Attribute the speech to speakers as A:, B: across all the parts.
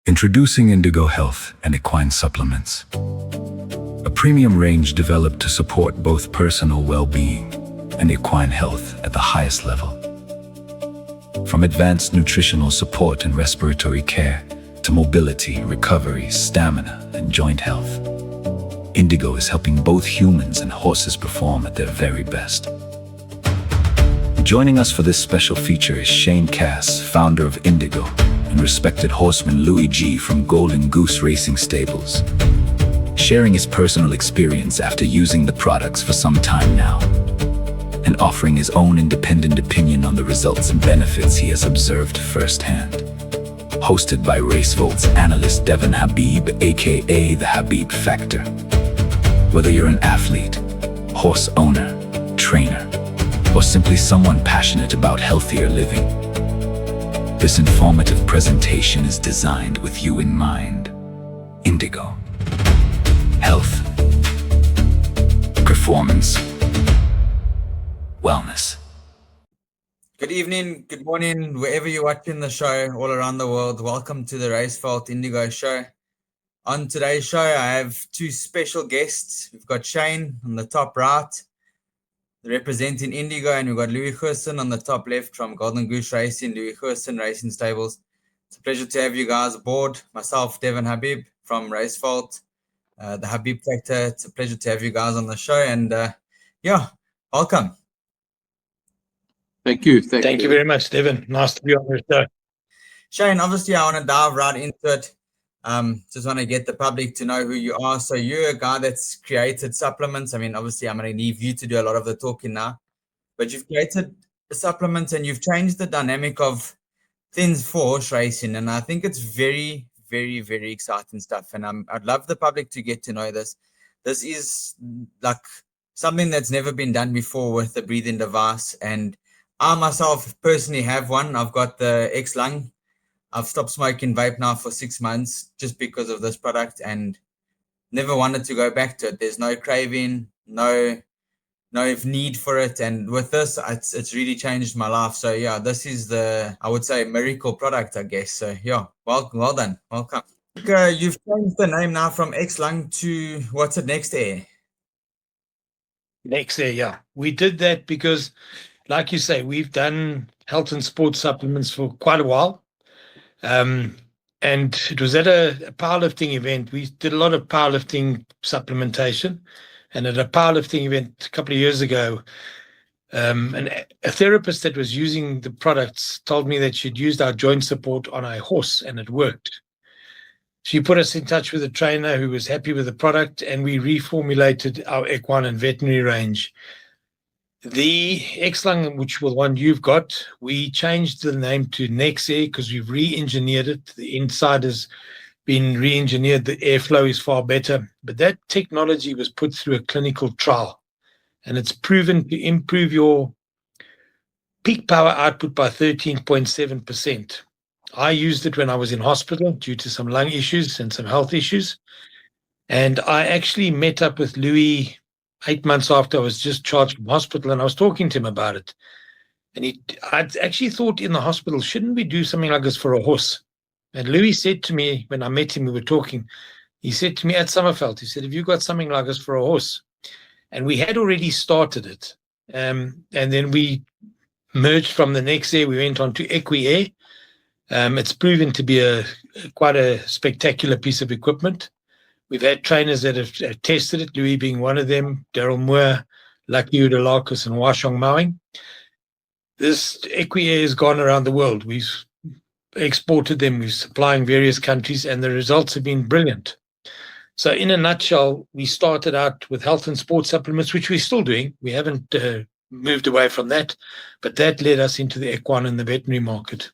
A: Introducing Indigo Health and Equine Supplements, a premium range developed to support both personal well-being and equine health at the highest level. From advanced nutritional support and respiratory care to mobility, recovery, stamina, and joint health, Indigo is helping both humans and horses perform at their very best. Joining us for this special feature is Shane Cass, founder of Indigo, and respected horseman Louis G. from Golden Goose Racing Stables, sharing his personal experience after using the products for some time now, and offering his own independent opinion on the results and benefits he has observed firsthand. Hosted by RaceVolt's analyst Devon Habib, aka the Habib Factor. Whether you're an athlete, horse owner, trainer, or simply someone passionate about healthier living, this informative presentation is designed with you in mind. Indigo. Health. Performance. Wellness.
B: Good evening, good morning, wherever you're watching the show all around the world. Welcome to the RaceVolt Indigo show. On today's show, I have two special guests. We've got Shane on the top right, representing Indigo, and we've got Louis Goosen on the top left from Golden Goose Racing, Louis Goosen Racing Stables. It's a pleasure to have you guys aboard. Myself, Devon Habib from RaceVolt, the Habib Factor. It's a pleasure to have you guys on the show, and welcome.
C: Thank you.
D: Thank you very much, Devon. Nice to be on your show.
B: Shane, obviously I want to dive right into it. Just want to get the public to know who you are. So you're a guy that's created supplements. I mean, obviously I'm going to leave you to do a lot of the talking now, but you've created supplements and you've changed the dynamic of things for horse racing. And I think it's very, very, very exciting stuff. And I'd love the public to get to know this. This is like something that's never been done before with the breathing device. And I myself personally have one. I've got the X-Lung. I've stopped smoking vape now for 6 months just because of this product and never wanted to go back to it. There's no craving, no need for it. And with this, it's really changed my life. So yeah, this is I would say, miracle product, I guess. So yeah, well done. Welcome. You've changed the name now from X-Lung to, what's it, Next Air?
D: Next Air, yeah. We did that because, like you say, we've done health and sports supplements for quite a while. And it was at a powerlifting event. We did a lot of powerlifting supplementation. And at a powerlifting event a couple of years ago, a therapist that was using the products told me that she'd used our joint support on a horse and it worked. She put us in touch with a trainer who was happy with the product, and we reformulated our equine and veterinary range. The X-Lung, which was the one you've got, we changed the name to Nexair because we've re-engineered it. The inside has been re-engineered. The airflow is far better. But that technology was put through a clinical trial, and it's proven to improve your peak power output by 13.7%. I used it when I was in hospital due to some lung issues and some health issues. And I actually met up with Louis 8 months after I was discharged from hospital, and I was talking to him about it. And I'd actually thought in the hospital, shouldn't we do something like this for a horse? And Louis said to me, when I met him, we were talking, he said to me at Summerfeld, he said, have you got something like this for a horse? And we had already started it. And then we merged from the Nexair, we went on to Equine. It's proven to be quite a spectacular piece of equipment. We've had trainers that have tested it, Louis being one of them, Daryl Moore, Lucky Udalakis, and Washong Mowing. This Equine has gone around the world. We've exported them, we're supplying various countries, and the results have been brilliant. So in a nutshell, we started out with health and sports supplements, which we're still doing. We haven't moved away from that, but that led us into the equine and the veterinary market.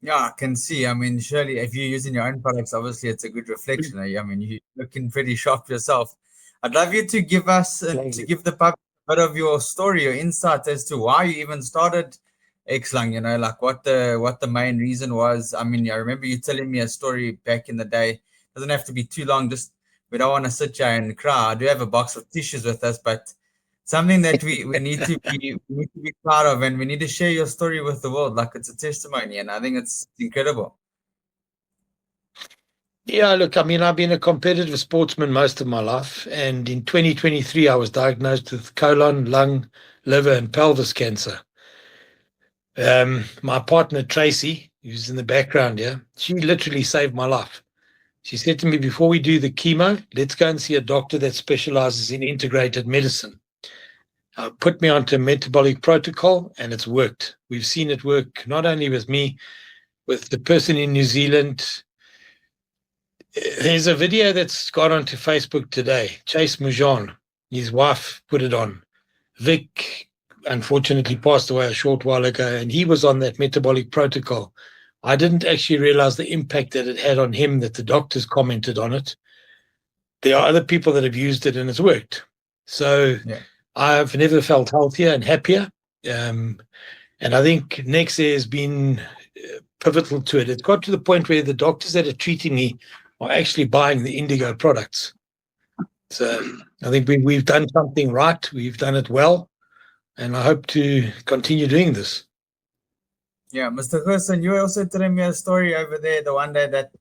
B: Yeah, I can see. I mean, surely if you're using your own products, obviously it's a good reflection. I mean, you're looking pretty sharp yourself. I'd love you to give us, give the public a bit of your story, your insight as to why you even started X-Lung, like what the main reason was. I mean, I remember you telling me a story back in the day. Doesn't have to be too long. Just, we don't want to sit here and cry. I do have a box of tissues with us, but something that we need to be proud of, and we need to share your story with the world like it's a testimony, and I think it's incredible.
D: Yeah, look, I mean, I've been a competitive sportsman most of my life, and in 2023, I was diagnosed with colon, lung, liver, and pelvis cancer. My partner Tracy, who's in the background here, she literally saved my life. She said to me, before we do the chemo, let's go and see a doctor that specializes in integrated medicine. Put me onto a metabolic protocol, and it's worked. We've seen it work not only with me, with the person in New Zealand. There's a video that's got onto Facebook today. Chase Moujon, his wife, put it on. Vic, unfortunately, passed away a short while ago, and he was on that metabolic protocol. I didn't actually realize the impact that it had on him, that the doctors commented on it. There are other people that have used it, and it's worked. So
B: Yeah.
D: I've never felt healthier and happier. And I think Nexair has been pivotal to it. It's got to the point where the doctors that are treating me are actually buying the Indigo products. So I think we've done something right. We've done it well. And I hope to continue doing this.
B: Yeah, Mr. Goosen, you were also telling me a story over there the one day that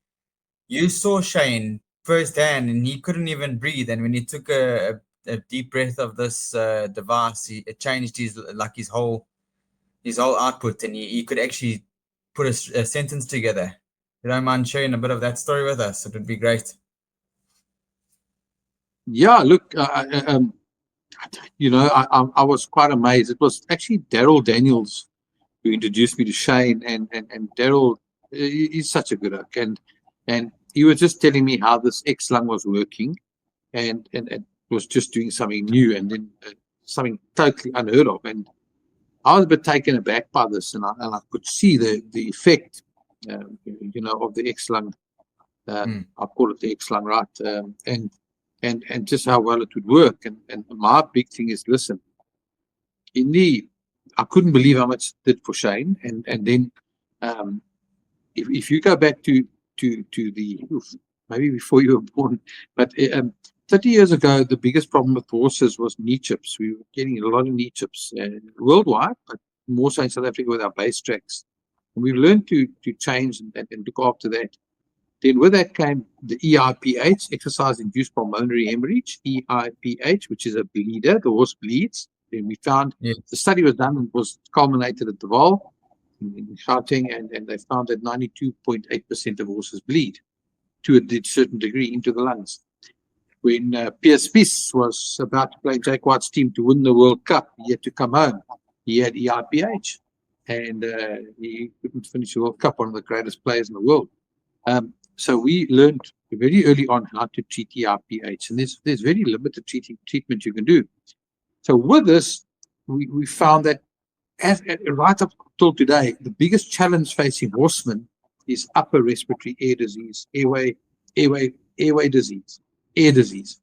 B: you saw Shane firsthand and he couldn't even breathe. And when he took a deep breath of this device, it changed his whole output, and he could actually put a sentence together. You don't mind sharing a bit of that story with us? It would be great.
C: Yeah, look, I was quite amazed. It was actually Daryl Daniels who introduced me to Shane, and Daryl, he's such a good oak, and he was just telling me how this X lung was working, and it was just doing something new, and then something totally unheard of. And I was a bit taken aback by this, and I could see the effect, of the X lung. I call it the X lung, right? And just how well it would work. And my big thing is, listen, I couldn't believe how much it did for Shane. And then if you go back to maybe before you were born, but 30 years ago, the biggest problem with horses was knee chips. We were getting a lot of knee chips worldwide, but more so in South Africa with our base tracks. And we've learned to change and look after that. Then with that came the EIPH, exercise-induced pulmonary hemorrhage, EIPH, which is a bleeder. The horse bleeds. Then we found the study was done and was culminated at Devon in Gauteng, and they found that 92.8% of horses bleed to a certain degree into the lungs. When Piers Spies was about to play Jake White's team to win the World Cup, he had to come home. He had EIPH, and he couldn't finish the World Cup, one of the greatest players in the world. So we learned very early on how to treat EIPH, and there's very limited treatment you can do. So with this, we found that right up till today, the biggest challenge facing horsemen is upper respiratory air disease, airway disease, air disease.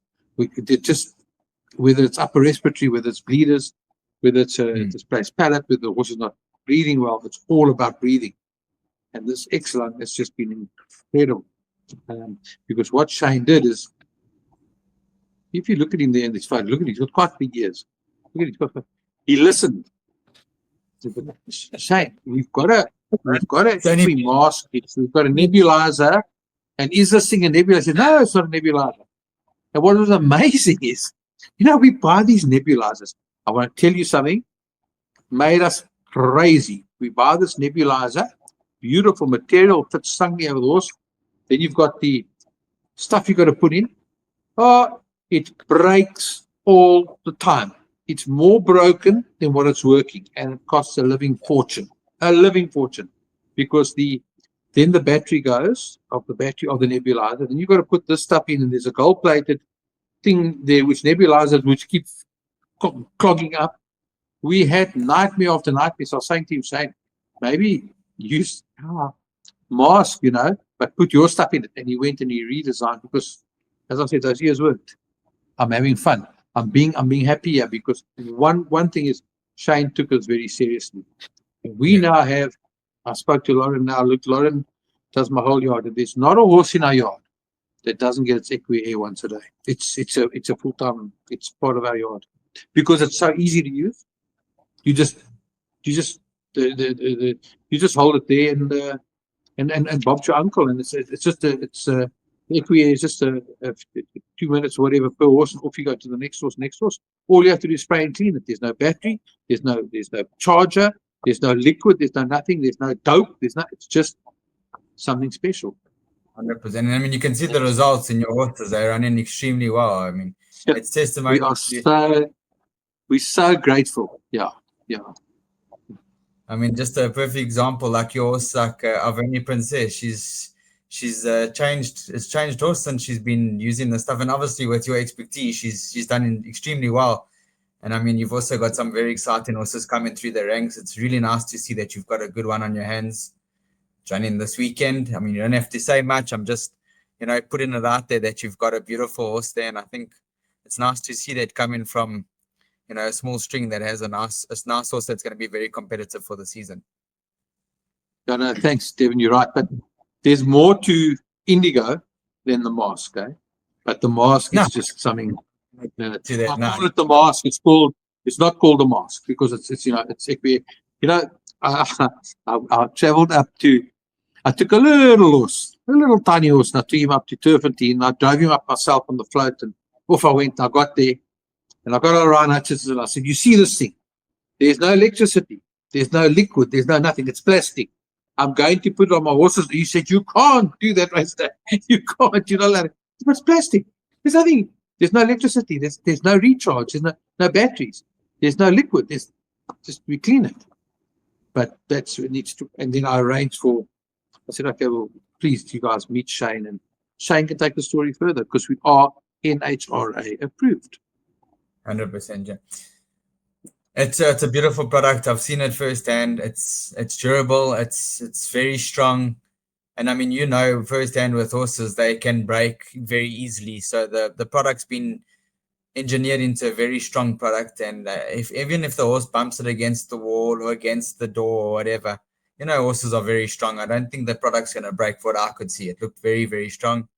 C: Whether it's upper respiratory, whether it's bleeders, whether it's a displaced palate, whether the horse is not breathing well, it's all about breathing. And this X lung has just been incredible, because what Shane did is, if you look at him there in this photo, look at him, he's got quite big ears. Look at him, he listened. Shane, we've got a mask, we've got a nebulizer, and is this thing a nebulizer? I said, no, it's not a nebulizer. And what was amazing is, we buy these nebulizers. I want to tell you something, made us crazy. We buy this nebulizer, beautiful material, fits snugly over the horse. Then you've got the stuff you've got to put in. Oh, it breaks all the time. It's more broken than what it's working, and it costs a living fortune. Because then the battery goes of the nebulizer. Then you've got to put this stuff in, and there's a gold-plated thing there which nebulizers which keep clogging up. We had nightmare after nightmare. So I was saying to him, saying, maybe use our mask, but put your stuff in it. And he went and he redesigned, because, as I said, those years worked. I'm having fun. I'm being happy here, because one thing is, Shane took us very seriously. And we now have, I spoke to Lauren now. Look, Lauren does my whole yard. There's not a horse in our yard that doesn't get its Equine air once a day. It's a full-time, it's part of our yard, because it's so easy to use. You just hold it there and Bob's your uncle, and it's Equine is just a 2 minutes or whatever per horse, and off you go to the next horse, next horse. All you have to do is spray and clean it. There's no battery, there's no charger, there's no liquid, there's no nothing, there's no dope, it's just something special.
B: 100%. And I mean, you can see the results in your horses. They're running extremely well. I mean,
C: Yeah.
B: it's testimony.
C: We're so grateful. Yeah.
B: I mean, just a perfect example, like your horse, like Avani Princess. She's changed horse and she's been using the stuff. And obviously, with your expertise, she's done extremely well. And I mean, you've also got some very exciting horses coming through the ranks. It's really nice to see that you've got a good one on your hands running this weekend. I mean, you don't have to say much. I'm just, putting it out there that you've got a beautiful horse there. And I think it's nice to see that coming from, a small string that has a nice horse that's going to be very competitive for the season.
C: No, thanks, Devon. You're right. But there's more to Indigo than the mask, eh? But the mask is just something. I call it the mask. It's not called the mask because it's equine. I traveled up to. I took a little tiny horse, and I took him up to Turfentine. I drove him up myself on the float, and off I went. I got there, and I got around Hutchinson, and I said, "You see this thing? There's no electricity. There's no liquid. There's no nothing. It's plastic. I'm going to put it on my horses." He said, "You can't do that, Rasta. You can't. You're not allowed to." But it's plastic. There's nothing. There's no electricity. There's no recharge. There's no batteries. There's no liquid. There's just we clean it. But that's what it needs to. And then I arranged for. I said, "Okay, well, please, you guys meet Shane, and Shane can take the story further because we are NHRA approved."
B: 100%. Yeah. It's a beautiful product. I've seen it firsthand. It's durable. It's very strong, and I mean, firsthand with horses, they can break very easily. So the product's been engineered into a very strong product, and even if the horse bumps it against the wall or against the door or whatever, horses are very strong. I don't think the product's going to break. What I could see, it looked very, very strong,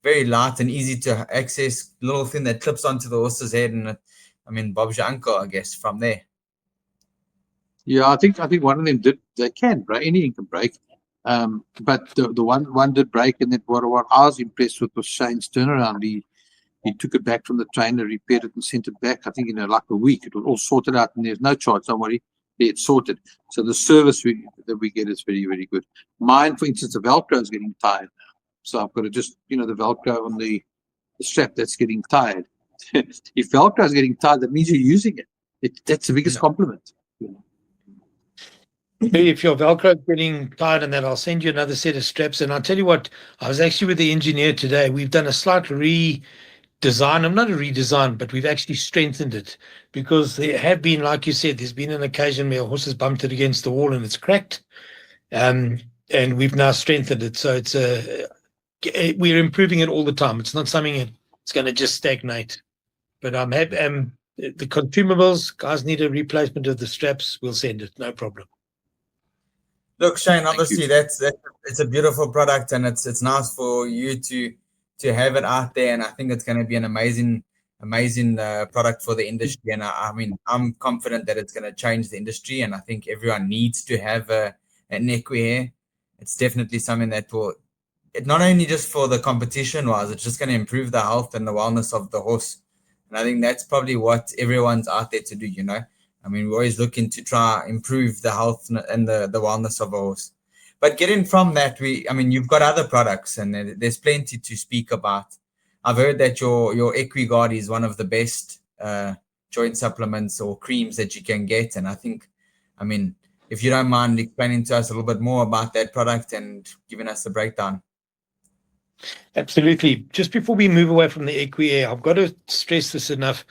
B: very light and easy to access. Little thing that clips onto the horse's head, and Bob's your uncle, I guess, from there.
C: Yeah, I think one of them did. They can break. Anything can break. But the one did break, and then what I was impressed with was Shane's turnaround. He took it back from the trainer, repaired it, and sent it back. I think in like a week, it was all sorted out, and there's no charge. Don't worry, it's sorted. So the service that we get is very, very good. Mine, for instance, the Velcro is getting tired now, so I've got to just the Velcro on the strap that's getting tired. If Velcro is getting tired, that means you're using it. That's the biggest compliment.
D: If your Velcro is getting tired and that, I'll send you another set of straps. And I'll tell you what, I was actually with the engineer today. We've done a slight redesign. I'm not a redesign, but we've actually strengthened it because there have been, like you said, there's been an occasion where a horse has bumped it against the wall and it's cracked. And we've now strengthened it. So we're improving it all the time. It's not something that's going to just stagnate. But I'm happy. The consumables, guys need a replacement of the straps. We'll send it. No problem.
B: Look, Shane, obviously it's a beautiful product, and it's nice for you to have it out there, and I think it's going to be an amazing product for the industry. And I'm confident that it's going to change the industry, and I think everyone needs to have an equine. It's definitely something that will, not only just for the competition wise, it's just going to improve the health and the wellness of the horse. And I think that's probably what everyone's out there to do, we're always looking to try improve the health and the wellness of a horse. But getting from that, you've got other products, and there's plenty to speak about. I've heard that your EquiGuard is one of the best joint supplements or creams that you can get. And I think, if you don't mind explaining to us a little bit more about that product and giving us a breakdown.
D: Absolutely. Just before we move away from the Equine, I've got to stress this enough.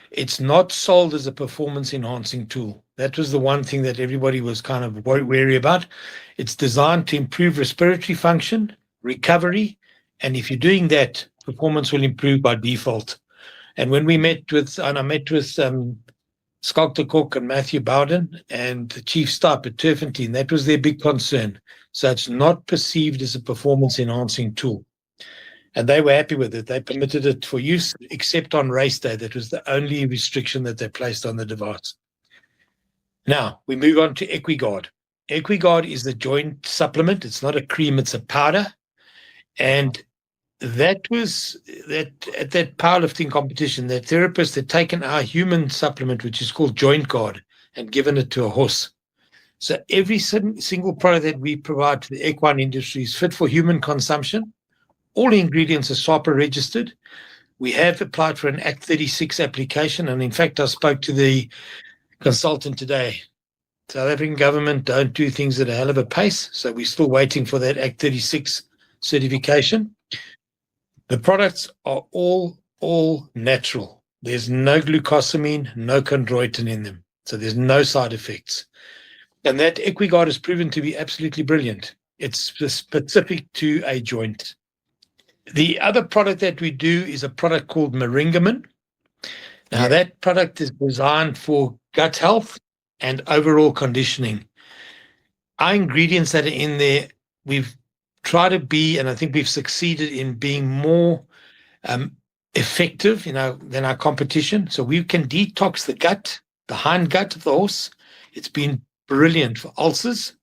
D: It's not sold as a performance enhancing tool. That was the one thing that everybody was kind of wary about. It's designed to improve respiratory function, recovery, and if you're doing that, performance will improve by default. And when I met with Sculptor Cook and Matthew Bowden and the Chief Stipe at Turfentine, that was their big concern. So it's not perceived as a performance enhancing tool. And they were happy with it. They permitted it for use, except on race day. That was the only restriction that they placed on the device. Now, we move on to EquiGuard. EquiGuard is the joint supplement. It's not a cream, it's a powder. And That was that at that powerlifting competition, that therapist had taken our human supplement, which is called Joint Guard, and given it to a horse. So every single product that we provide to the equine industry is fit for human consumption. All the ingredients are SAPA registered. We have applied for an Act 36 application, and in fact, I spoke to the consultant today. South African government don't do things at a hell of a pace, so we're still waiting for that Act 36 certification. The products are all natural. There's no glucosamine, no chondroitin in them, so there's no side effects. And that EquiGuard has proven to be absolutely brilliant. It's specific to a joint. The other product that we do is a product called Meringamin. Now, that product is designed for gut health and overall conditioning. Our ingredients that are in there, we've tried to be, and I think we've succeeded in being more effective, than our competition. So we can detox the gut, the hind gut of the horse. It's been brilliant for ulcers.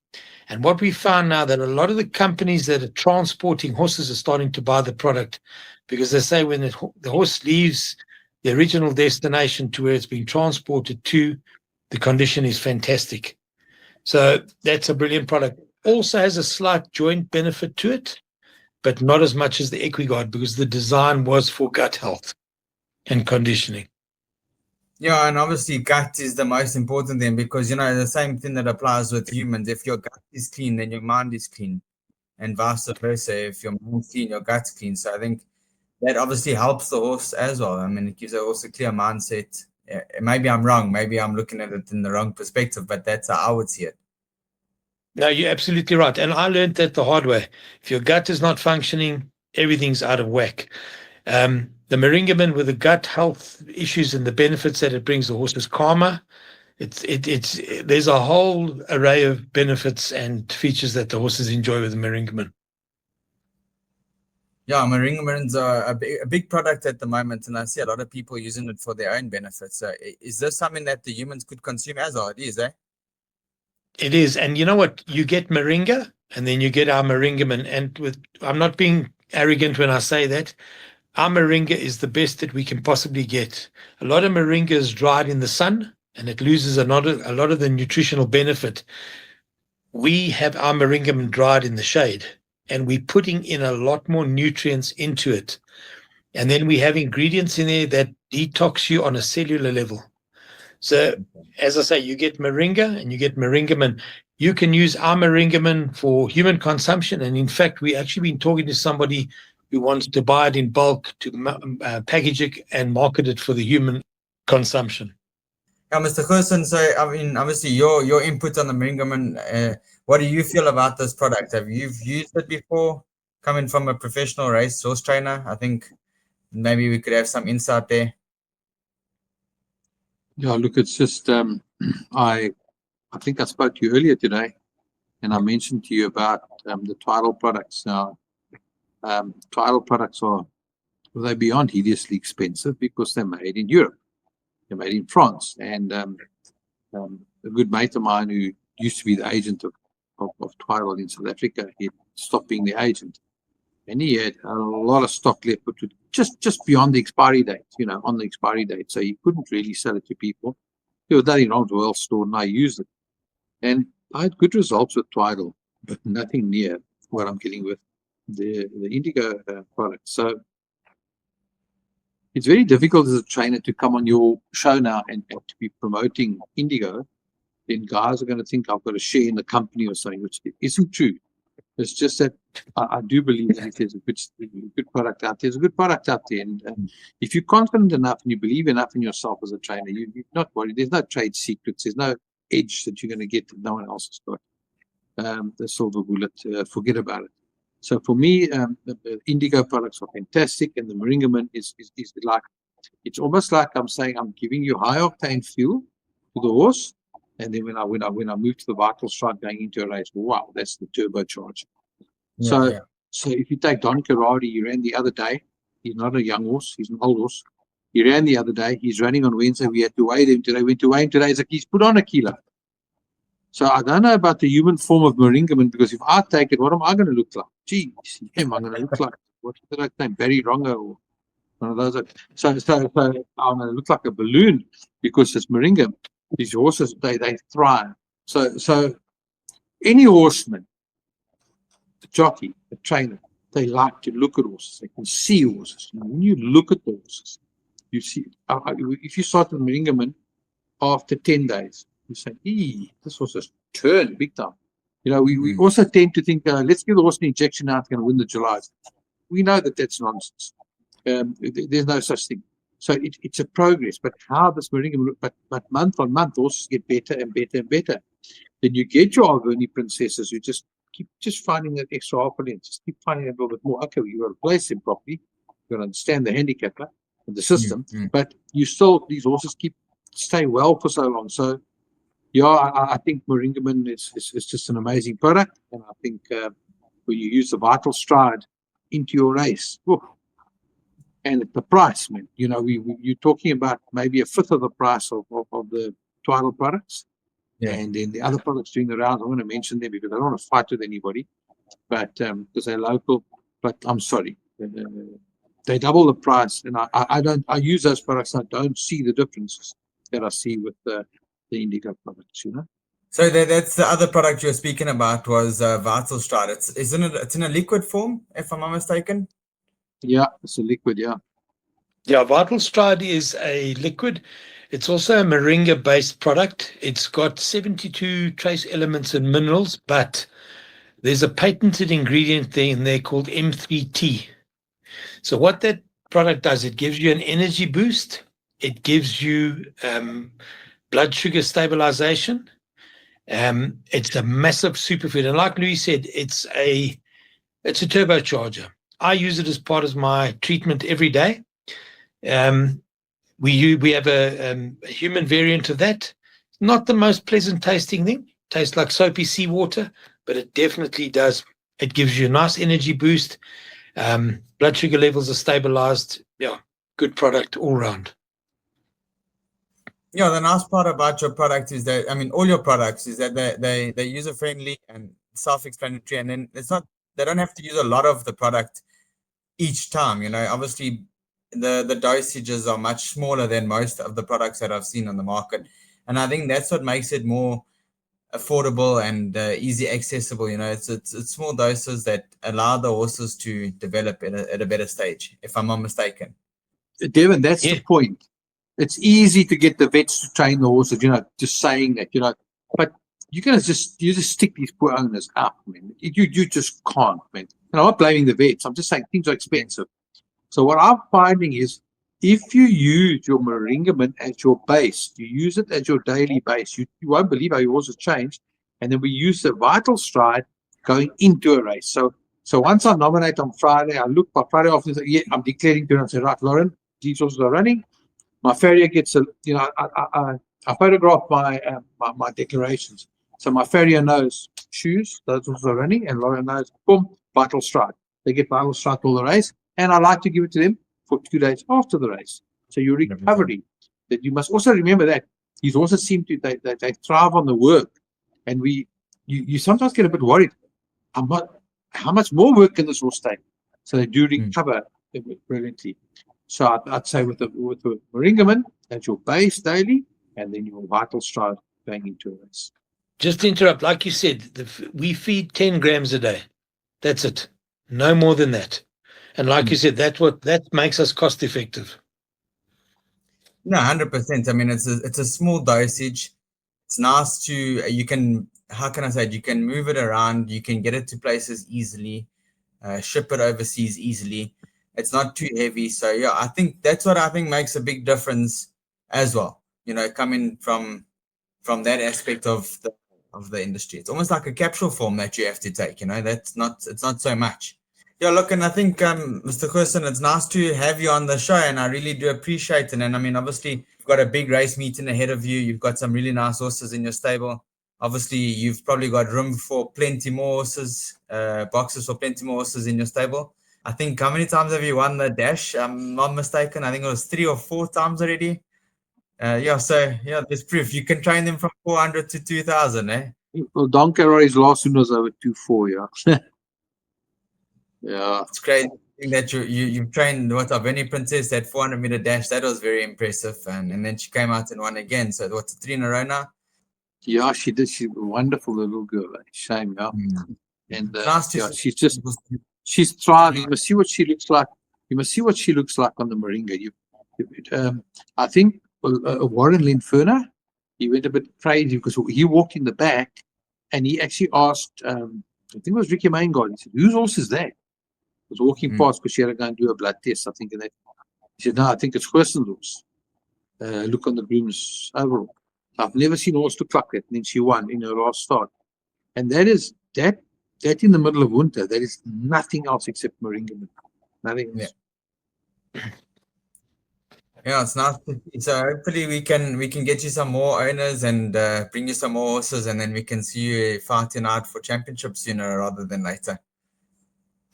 D: And what we found now that a lot of the companies that are transporting horses are starting to buy the product, because they say when the horse leaves the original destination to where it's being transported to, the condition is fantastic. So that's a brilliant product. Also has a slight joint benefit to it, but not as much as the EquiGuard, because the design was for gut health and conditioning.
B: Yeah, and obviously gut is the most important thing, because the same thing that applies with humans. If your gut is clean, then your mind is clean, and vice versa. If your mind's clean, your gut's clean. So I think that obviously helps the horse as well. I mean, it gives the horse a clear mindset. Maybe I'm wrong. Maybe I'm looking at it in the wrong perspective, but that's how I would see it.
D: No, you're absolutely right. And I learned that the hard way. If your gut is not functioning, everything's out of whack. The Meringamin, with the gut health issues and the benefits that it brings the horse, is calmer. There's a whole array of benefits and features that the horses enjoy with the Meringamin.
B: Yeah, Meringamin's a big product at the moment, and I see a lot of people using it for their own benefits. So is this something that the humans could consume as well? It is, eh?
D: It is. And you know what? You get Moringa, and then you get our Meringamin. And I'm not being arrogant when I say that. Our Moringa is the best that we can possibly get. A lot of Moringa is dried in the sun, and it loses a lot of the nutritional benefit. We have our Meringamin dried in the shade, and we're putting in a lot more nutrients into it. And then we have ingredients in there that detox you on a cellular level. So, as I say, you get Moringa and you get Meringamin. You can use our Meringamin for human consumption. And in fact, we've actually been talking to somebody who wants to buy it in bulk to package it and market it for the human consumption.
B: Yeah, Mr. Goosen, so I mean, obviously your input on the Meringamin, what do you feel about this product? Have you used it before, coming from a professional race horse trainer? I think maybe we could have some insight there.
C: Yeah, look, it's just I think I spoke to you earlier today, and I mentioned to you about the tidal products. Now, tidal products they're beyond hideously expensive because they're made in Europe. They're made in France. And a good mate of mine who used to be the agent of tidal in South Africa, he stopped being the agent. And he had a lot of stock left, but just beyond the expiry date, on the expiry date. So he couldn't really sell it to people. There was nothing wrong with well stored, and I used it. And I had good results with tidal, but nothing near what I'm getting with the Indigo product. So it's very difficult as a trainer to come on your show now and to be promoting Indigo. Then guys are going to think I've got a share in the company or something, which isn't true. It's just that I do believe that if there's a good product out there, there's a good product out there. And if you're confident enough and you believe enough in yourself as a trainer, you're not worried. There's no trade secrets. There's no edge that you're going to get that no one else has got. The silver bullet, forget about it. So for me, the Indigo products are fantastic, and the Meringamin is like, it's almost like I'm saying I'm giving you high octane fuel to the horse. And then when I move to the vital strike going into a race, wow, that's the turbocharger. So if you take Don Carradi, he ran the other day. He's not a young horse, he's an old horse. He ran the other day. He's running on Wednesday. We had to weigh him today. We went to weigh him today. He's like, he's put on a kilo. So I don't know about the human form of Meringamin, because if I take it, what am I going to look like? Geez, am I going to look like what's the name? Barry Rongo or one of those. So it looks like a balloon because it's Moringa. These horses, they thrive. So any horseman, the jockey, the trainer, they like to look at horses. They can see horses. When you look at the horses, you see. If you start with Moringaman after 10 days, you say, this horse has turned big time. We also tend to think, let's give the horse an injection now, it's going to win the July. We know that that's nonsense. There's no such thing. So it's a progress. But how this Moringaman, but month on month, horses get better and better and better. Then you get your Alverni princesses, you just keep finding that extra half a length, just keep finding a little bit more. Okay, you've got to place him properly, you've got to understand the handicapper and the system, but these horses stay well for so long. So yeah, I think Moringaman is just an amazing product, and I think when you use the Vital Stride into your race, and at the price, man, you're talking about maybe a fifth of the price of the Twiddle products. Yeah. And then the other products doing the rounds, I want to mention them because I don't want to fight with anybody, but because they're local. But I'm sorry, they double the price, and I use those products. I don't see the differences that I see with the Indigo products.
B: So that's the other product you were speaking about was Vital Stride. It's in a liquid form, if I'm not mistaken.
C: Yeah, it's a liquid. Yeah.
D: Yeah, Vital Stride is a liquid. It's also a Moringa-based product. It's got 72 trace elements and minerals, but there's a patented ingredient in there called M3T. So what that product does, it gives you an energy boost. It gives you blood sugar stabilization. It's a massive superfood. And like Louis said, it's a turbocharger. I use it as part of my treatment every day. We have a human variant of that. Not the most pleasant tasting thing. Tastes like soapy seawater, but it definitely does. It gives you a nice energy boost. Blood sugar levels are stabilized. Yeah, good product all round.
B: Yeah, the nice part about your product is that, all your products is that they're user friendly and self-explanatory, and then they don't have to use a lot of the product each time. Obviously the dosages are much smaller than most of the products that I've seen on the market, and I think that's what makes it more affordable and easy accessible. It's small doses that allow the horses to develop at a better stage, if I'm not mistaken.
C: Devon, that's the point. It's easy to get the vets to train the horses, just saying that, but you just stick these poor owners up, man. You just can't, man. And I'm not blaming the vets. I'm just saying things are expensive. So what I'm finding is, if you use your Moringaman as your base, you use it as your daily base, you won't believe how your horses change. And then we use the Vital Stride going into a race. So once I nominate on Friday, I look by Friday afternoon and say, yeah, I'm declaring to her and say, right, Lauren, these horses are running. My farrier gets I photograph my declarations. So my farrier knows shoes, those horses are running, and Lauren knows, boom, Vital Stride. They get Vital Stride for the race. And I like to give it to them for 2 days after the race. So your recovery, that you must also remember that these horses seem to, they thrive on the work. And you sometimes get a bit worried. How much more work can this horse take? So they do recover brilliantly. So I'd say with the Moringaman, that's your base daily, and then your Vital Stride going into a race.
D: Just to interrupt, like you said, we feed 10 grams a day. That's it. No more than that. And like you said, that makes us cost effective.
B: No, 100%. It's a small dosage. It's nice you can move it around. You can get it to places easily, ship it overseas easily. It's not too heavy. So yeah, I think that's what I think makes a big difference as well. Coming from that aspect of the industry. It's almost like a capsule form that you have to take. It's not so much. Yeah, look, and I think, Mr. Goosen, it's nice to have you on the show, and I really do appreciate it. And obviously, you've got a big race meeting ahead of you. You've got some really nice horses in your stable. Obviously, you've probably got room for plenty more horses, boxes for plenty more horses in your stable. I think, how many times have you won the dash? I'm not mistaken. I think it was 3 or 4 times already. There's proof. You can train them from 400 to 2,000, eh?
C: Well, Don Carrari's last one was over 2.4, yeah. Yeah,
B: it's crazy. think that you've trained what Aveni Princess, that 400-meter dash, that was very impressive, and then she came out and won again. So what's 3 in a row now?
C: Yeah, she did. She's a wonderful little girl. Shame, yeah. And
B: Nice to
C: yeah,
B: see.
C: she's thriving. You must see what she looks like. You must see what she looks like on the Moringa. I think Warren Linferner, he went a bit crazy because he walked in the back, and he actually asked, I think it was Ricky Maingard. He said, "Whose horse is that?" He was walking past because she had to go and do a blood test, I think. And that he said, "No, I think it's Goosen's horse. Look on the groom's overall. I've never seen a horse look like that." And then she won in her last start. And that in the middle of winter, there is nothing else except Moringa. Nothing else.
B: Yeah, it's nice to see. So hopefully we can get you some more owners and bring you some more horses, and then we can see you fighting out for championships sooner rather than later.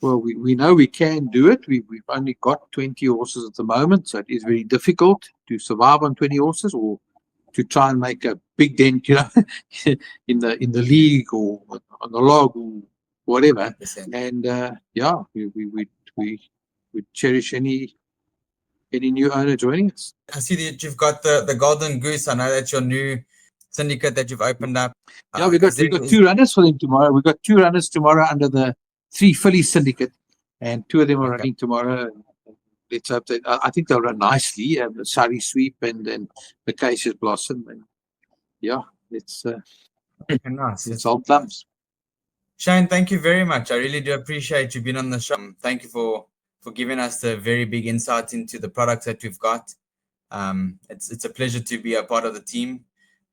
C: Well, we know we can do it. We've only got 20 horses at the moment, so it is very difficult to survive on 20 horses or to try and make a big dent, in the league or on the log or whatever.
B: 100%.
C: And yeah, we cherish any new owner joining us.
B: I see that you've got the Golden Goose. I know that's your new syndicate that you've opened up.
C: Yeah, we got 2 runners for them tomorrow. We got 2 runners tomorrow under the 3 Philly syndicate, and 2 of them are running tomorrow. Let's hope that I think they'll run nicely. The Sari Sweep and then the Acacia's Blossom, and yeah, it's
B: nice.
C: it's all plums.
B: Shane, thank you very much. I really do appreciate you being on the show. Thank you for giving us the very big insight into the products that we've got. It's a pleasure to be a part of the team,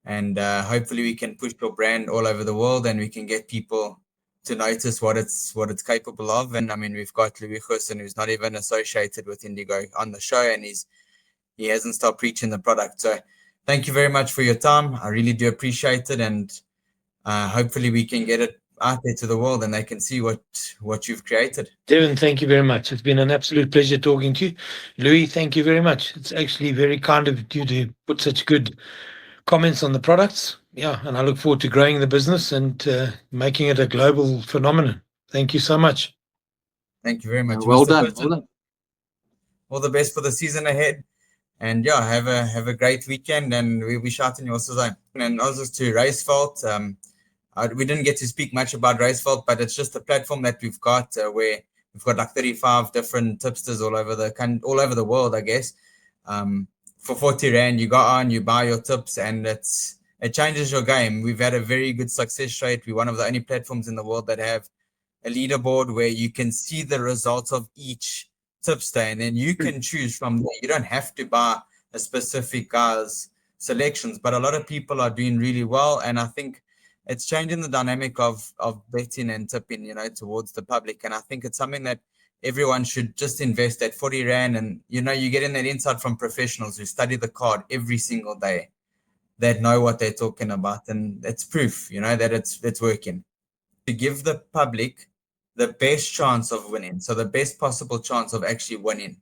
B: and hopefully we can push your brand all over the world, and we can get people to notice what it's capable of. And I mean, we've got Louis Goosen, who's not even associated with Indigo, on the show, and he hasn't stopped preaching the product. So thank you very much for your time. I really do appreciate it, and hopefully we can get it out there to the world and they can see what you've created.
D: Devon, thank you very much. It's been an absolute pleasure talking to you. Louis, thank you very much. It's actually very kind of you to put such good comments on the products. Yeah, and I look forward to growing the business and making it a global phenomenon. Thank you so much.
B: Thank you very much.
C: Well done. Well done.
B: All the best for the season ahead. And yeah, have a great weekend, and we'll be shouting your season. And also to Raceveld, we didn't get to speak much about Raceveld, but it's just a platform that we've got where we've got like 35 different tipsters all over the world, I guess. For 40 Rand, you go on, you buy your tips, and it changes your game. We've had a very good success rate. We're one of the only platforms in the world that have a leaderboard where you can see the results of each tipster, and then you can choose from there. You don't have to buy a specific guy's selections, but a lot of people are doing really well, and I think it's changing the dynamic of betting and tipping, towards the public. And I think it's something that everyone should just invest at 40 Rand, and you're getting that insight from professionals who study the card every single day, that know what they're talking about, and it's proof, that it's working. To give the public the best chance of winning, so the best possible chance of actually winning.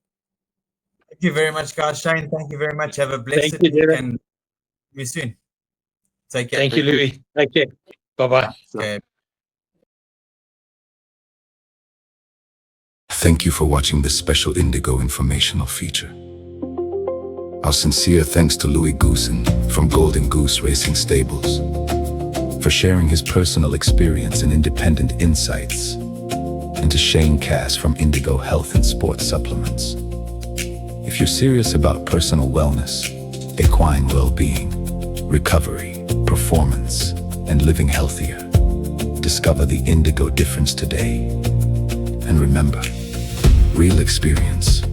B: Thank you very much, guys. Shane, thank you very much. Have a blessed week, and see you soon. Take care.
D: Thank you, Louis. Take care. Bye-bye.
B: Okay.
A: Thank you for watching this special Indigo informational feature. Our sincere thanks to Louis Goosen from Golden Goose Racing Stables for sharing his personal experience and independent insights, and to Shane Cass from Indigo Health and Sports Supplements. If you're serious about personal wellness, equine well-being, recovery, performance, and living healthier, discover the Indigo difference today. And remember, real experience,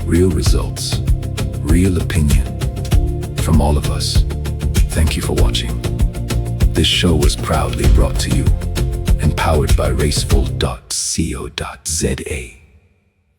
A: real results, real opinion. From all of us, thank you for watching. This show was proudly brought to you and powered by raceful.co.za.